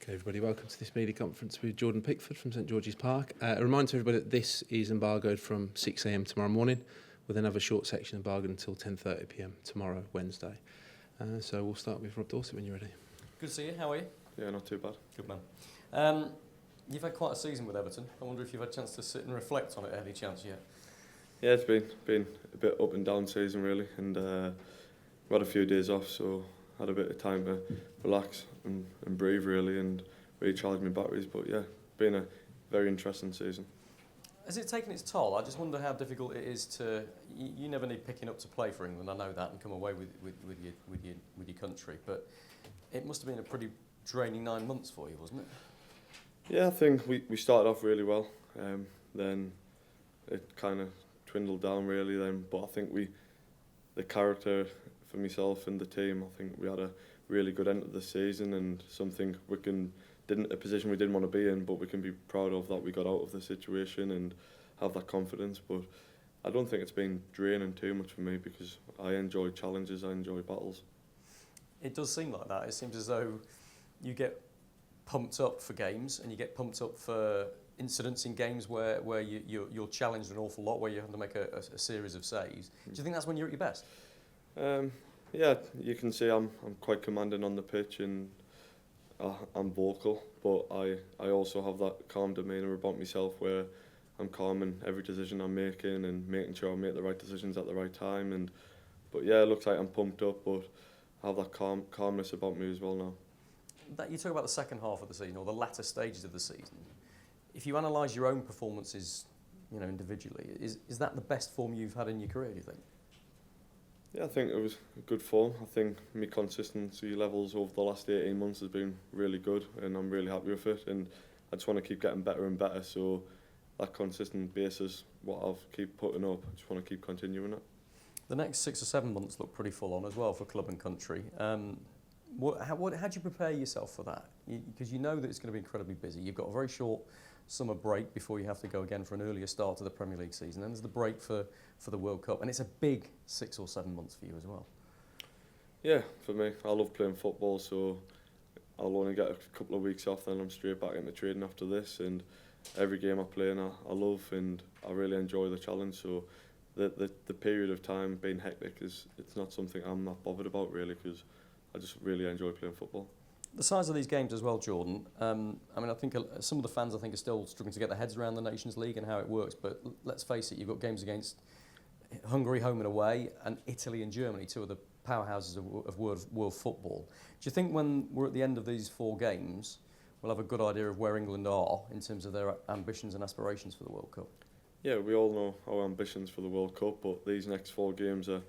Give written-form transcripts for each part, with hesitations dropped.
Okay, everybody, welcome to this media conference with Jordan Pickford from St George's Park. A reminder to everybody that this is embargoed from 6 a.m. tomorrow morning, with another short section embargoed until 10:30 p.m. tomorrow, Wednesday. So we'll start with Rob Dorset when you're ready. Good to see you. How are you? Yeah, not too bad. Good man. You've had quite a season with Everton. I wonder if you've had a chance to sit and reflect on it. Any chance yet? Yeah, it's been a bit up and down season really, and we had a few days off, so had a bit of time to relax and breathe really, and recharge my batteries. But yeah, been a very interesting season. Has it taken its toll? I just wonder how difficult it is to. You never need picking up to play for England. I know that, and come away with your country. But it must have been a pretty draining 9 months for you, wasn't it? Yeah, I think we started off really well. Then it kind of dwindled down really. Then, but I think the character for myself and the team, I think we had a really good end of the season, and something a position we didn't want to be in, but we can be proud of that we got out of the situation and have that confidence. But I don't think it's been draining too much for me, because I enjoy challenges, I enjoy battles. It does seem like that. It seems as though you get pumped up for games, and you get pumped up for incidents in games where you're challenged an awful lot, where you have to make a series of saves. Do you think that's when you're at your best? Yeah, you can see I'm quite commanding on the pitch, and I'm vocal, but I also have that calm demeanour about myself, where I'm calm in every decision I'm making and making sure I make the right decisions at the right time. But yeah, it looks like I'm pumped up, but I have that calmness about me as well now. That you talk about the second half of the season, or the latter stages of the season. If you analyse your own performances, individually, is that the best form you've had in your career, do you think? Yeah, I think it was a good form. I think my consistency levels over the last 18 months has been really good, and I'm really happy with it. And I just want to keep getting better and better. So that consistent basis, what I've keep putting up, I just want to keep continuing it. The next 6 or 7 months look pretty full on as well for club and country. How do you prepare yourself for that? Because you know that it's going to be incredibly busy. You've got a very short summer break before you have to go again for an earlier start to the Premier League season. And there's the break for the World Cup. And it's a big 6 or 7 months for you as well. Yeah, for me, I love playing football, so I'll only get a couple of weeks off, then I'm straight back into training after this. And every game I play in, I love, and I really enjoy the challenge. So the period of time being hectic it's not something I'm not bothered about really, because I just really enjoy playing football. The size of these games as well, Jordan. I think some of the fans, are still struggling to get their heads around the Nations League and how it works. But let's face it, you've got games against Hungary home and away, and Italy and Germany, two of the powerhouses of world football. Do you think when we're at the end of these 4 games, we'll have a good idea of where England are in terms of their ambitions and aspirations for the World Cup? Yeah, we all know our ambitions for the World Cup, but these next 4 games are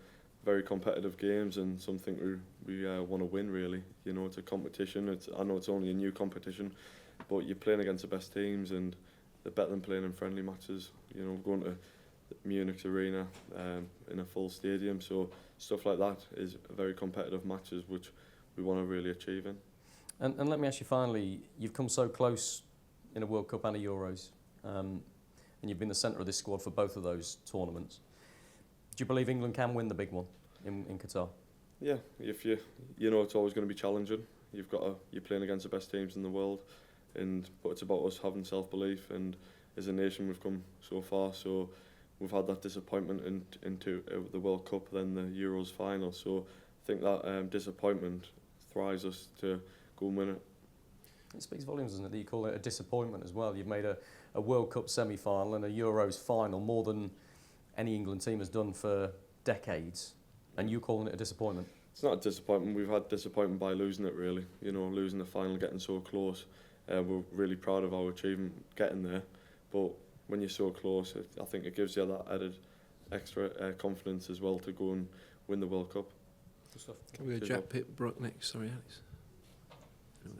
very competitive games, and something we want to win really. It's a competition. I know it's only a new competition, but you're playing against the best teams, and they're better than playing in friendly matches. Going to Munich's arena in a full stadium, so stuff like that is very competitive matches, which we want to really achieve in. And let me ask you finally, you've come so close in a World Cup and a Euros, and you've been the centre of this squad for both of those tournaments. Do you believe England can win the big one in Qatar? Yeah, if it's always going to be challenging. You're playing against the best teams in the world, but it's about us having self-belief, and as a nation we've come so far. So we've had that disappointment into the World Cup, then the Euros final. So I think that disappointment thrives us to go and win it. It speaks volumes, doesn't it, that you call it a disappointment as well. You've made a World Cup semi-final and a Euros final, more than any England team has done for decades, and you calling it a disappointment? It's not a disappointment. We've had disappointment by losing it really. Losing the final, getting so close. We're really proud of our achievement getting there, but when you're so close, I think it gives you that added extra confidence as well to go and win the World Cup. Good stuff. Can we go Jack Pitt-Brook next? Sorry, Alex.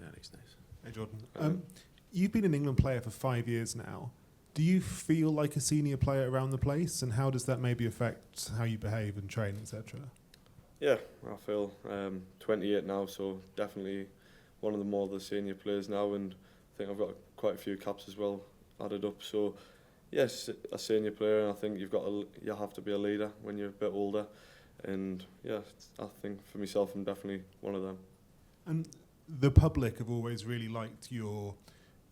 Alex next. Hey Jordan. You've been an England player for 5 years now. Do you feel like a senior player around the place, and how does that maybe affect how you behave and train, etc.? Yeah, I feel 28 now, so definitely one of the more of the senior players now, and I think I've got quite a few caps as well added up. So yes, a senior player, and I think you have to be a leader when you're a bit older, and yeah, I think for myself I'm definitely one of them. And the public have always really liked your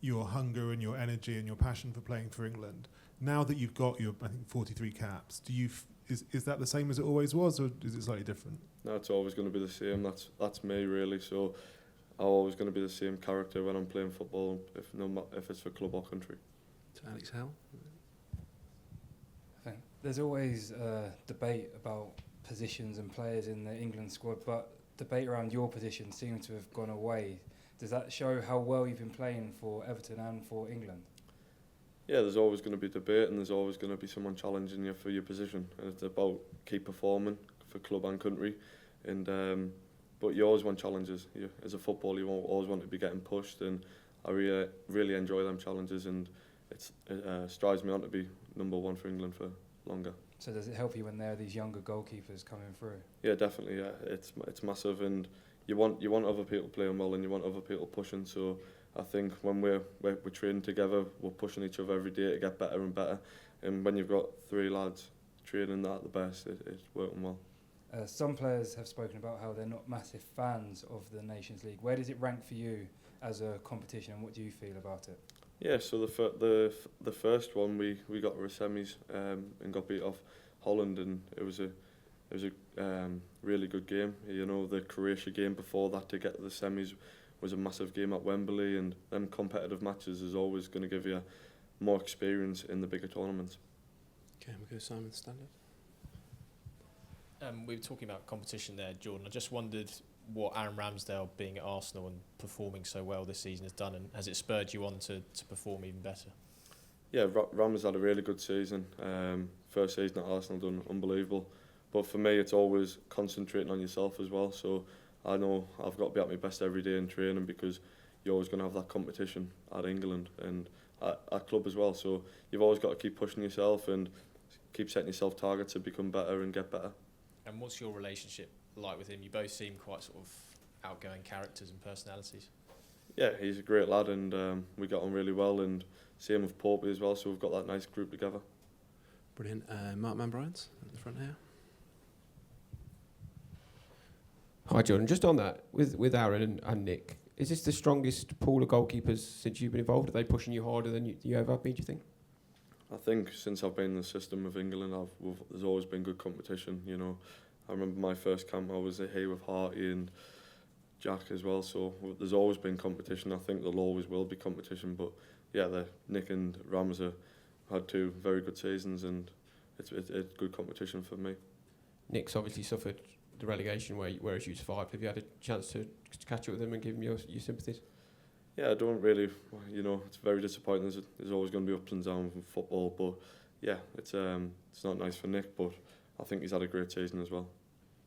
hunger and your energy and your passion for playing for England. Now that you've got your, I think, 43 caps, is that the same as it always was, or is it slightly different? No, it's always going to be the same. That's me really. So I'm always going to be the same character when I'm playing football, if it's for club or country. To Alex Howe. I think there's always debate about positions and players in the England squad, but debate around your position seems to have gone away. Does that show how well you've been playing for Everton and for England? Yeah, there's always going to be debate, and there's always going to be someone challenging you for your position. And it's about keep performing for club and country, and but you always want challenges. As a footballer, you always want to be getting pushed, and I really enjoy them challenges, and it strives me on to be number one for England for longer. So does it help you when there are these younger goalkeepers coming through? Yeah, definitely. Yeah, it's massive, and you want other people playing well, and you want other people pushing. So I think when we're training together, we're pushing each other every day to get better and better. And when you've got three lads training that at the best, it's working well. Some players have spoken about how they're not massive fans of the Nations League. Where does it rank for you as a competition, and what do you feel about it? Yeah, so the first one we got to the semis and got beat off Holland, and it was a really good game. You know, the Croatia game before that to get to the semis was a massive game at Wembley, and them competitive matches is always going to give you more experience in the bigger tournaments. Okay, we go Simon Standard. We were talking about competition there, Jordan. I just wondered what Aaron Ramsdale being at Arsenal and performing so well this season has done, and has it spurred you on to perform even better? Yeah, Ram's had a really good season. First season at Arsenal done unbelievable. But for me, it's always concentrating on yourself as well. So I know I've got to be at my best every day in training, because you're always going to have that competition at England and at club as well. So you've always got to keep pushing yourself and keep setting yourself targets to become better and get better. And what's your relationship like with him? You both seem quite sort of outgoing characters and personalities. Yeah, he's a great lad, and we got on really well, and same with Popey as well, so we've got that nice group together. Brilliant. Mark Manbryans at the front here. Hi Jordan, just on that, with Aaron and Nick, is this the strongest pool of goalkeepers since you've been involved? Are they pushing you harder than you ever have been, do you think? I think since I've been in the system of England, there's always been good competition. You know, I remember my first camp, I was here with Harty and Jack as well, so there's always been competition. I think there'll always will be competition, but yeah, Nick and Rams have had two very good seasons, and it's good competition for me. Nick's obviously suffered the relegation whereas you survived. Have you had a chance to catch up with him and give him your sympathies? Yeah, I don't really, you know, it's very disappointing. There's always going to be ups and downs in football, but yeah, it's not nice for Nick, but I think he's had a great season as well.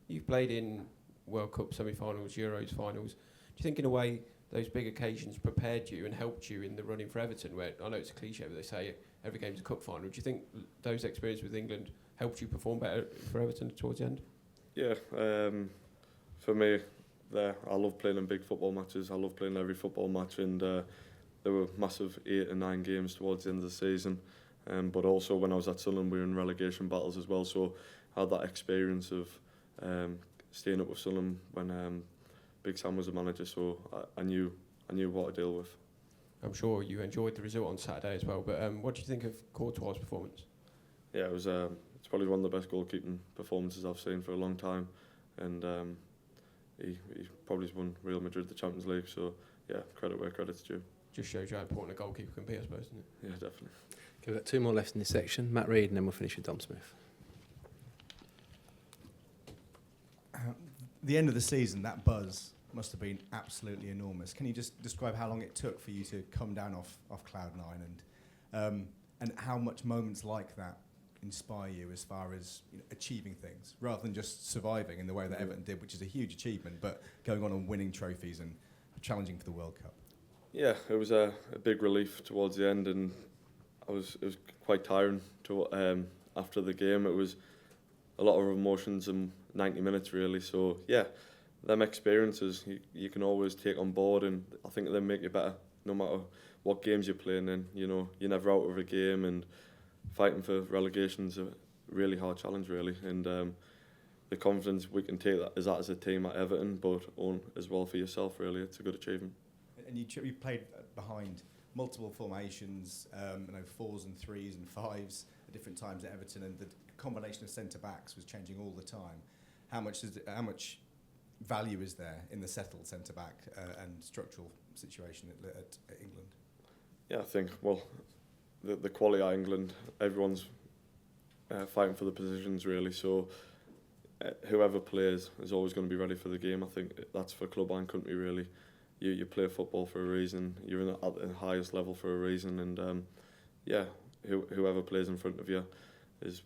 You've played in World Cup semi-finals, Euros finals. Do you think in a way those big occasions prepared you and helped you in the running for Everton, where I know it's a cliche, but they say every game's a cup final? Do you think those experiences with England helped you perform better for Everton towards the end? Yeah, for me, I love playing in big football matches. I love playing every football match, and there were massive 8 and 9 games towards the end of the season. But also when I was at Sunderland, we were in relegation battles as well, so I had that experience of staying up with Sunderland when Big Sam was the manager, so I knew what to deal with. I'm sure you enjoyed the result on Saturday as well, but what do you think of Courtois' performance? Yeah, it was it's probably one of the best goalkeeping performances I've seen for a long time, and he probably won Real Madrid the Champions League, so yeah, credit where credit's due. Just shows you how important a goalkeeper can be, I suppose, doesn't it? Yeah, definitely. Okay, we've got 2 more left in this section. Matt Reid, and then we'll finish with Dom Smith. The end of the season, that buzz must have been absolutely enormous. Can you just describe how long it took for you to come down off cloud 9, and how much moments like that inspire you as far as, you know, achieving things rather than just surviving in the way that Everton did, which is a huge achievement, but going on and winning trophies and challenging for the World Cup? Yeah, it was a big relief towards the end, and it was quite tiring to after the game. It was a lot of emotions in 90 minutes really, so yeah, them experiences you can always take on board, and I think they make you better no matter what games you're playing in. You know, you're never out of a game, and fighting for relegation is a really hard challenge really, and the confidence we can take that as a team at Everton, but own as well for yourself. Really, it's a good achievement. And you played behind multiple formations, 4s and 3s and 5s at different times at Everton, and the combination of centre backs was changing all the time. How much value is there in the settled centre back and structural situation at England? Yeah, I think the quality at England, everyone's fighting for the positions really. So whoever plays is always going to be ready for the game. I think that's for club and country really. You play football for a reason. You're at the highest level for a reason, and whoever plays in front of you is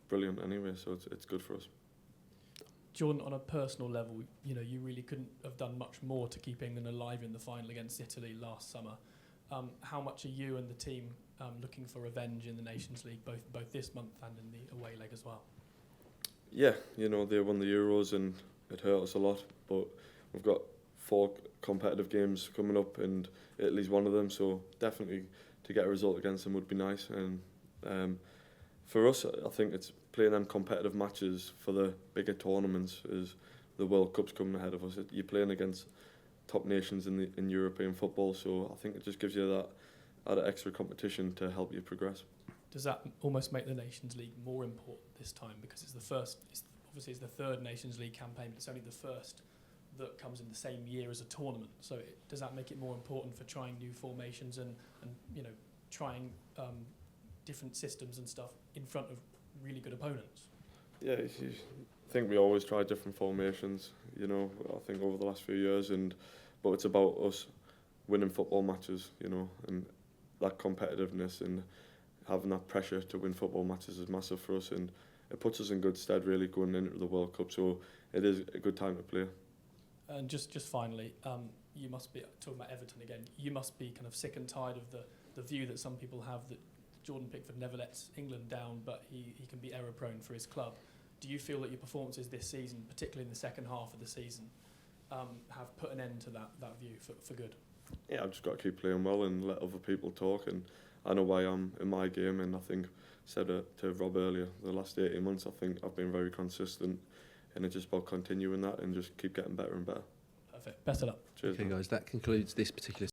brilliant anyway. So it's good for us. Jordan, on a personal level, you really couldn't have done much more to keep England alive in the final against Italy last summer. How much are you and the team looking for revenge in the Nations League, both this month and in the away leg as well? Yeah, they won the Euros and it hurt us a lot, but we've got 4 competitive games coming up and Italy's one of them, so definitely to get a result against them would be nice. And for us, I think it's playing them competitive matches for the bigger tournaments. Is the World Cup's coming ahead of us. You're playing against top nations in European football, so I think it just gives you that extra competition to help you progress. Does that almost make the Nations League more important this time, because it's the first? Obviously, it's the third Nations League campaign, but it's only the first that comes in the same year as a tournament. So does that make it more important for trying new formations and trying different systems and stuff in front of really good opponents? Yeah, I think we always try different formations, I think over the last few years, but it's about us winning football matches, and that competitiveness and having that pressure to win football matches is massive for us, and it puts us in good stead really going into the World Cup, so it is a good time to play. And just finally, you must be, talking about Everton again, you must be kind of sick and tired of the view that some people have that Jordan Pickford never lets England down, but he can be error prone for his club. Do you feel that your performances this season, particularly in the second half of the season, have put an end to that view for good? Yeah, I've just got to keep playing well and let other people talk, and I know why I'm in my game, and I think, said to Rob earlier, the last 18 months I think I've been very consistent, and it's just about continuing that and just keep getting better and better. Perfect. Best of luck. Cheers. Okay, guys, that concludes this particular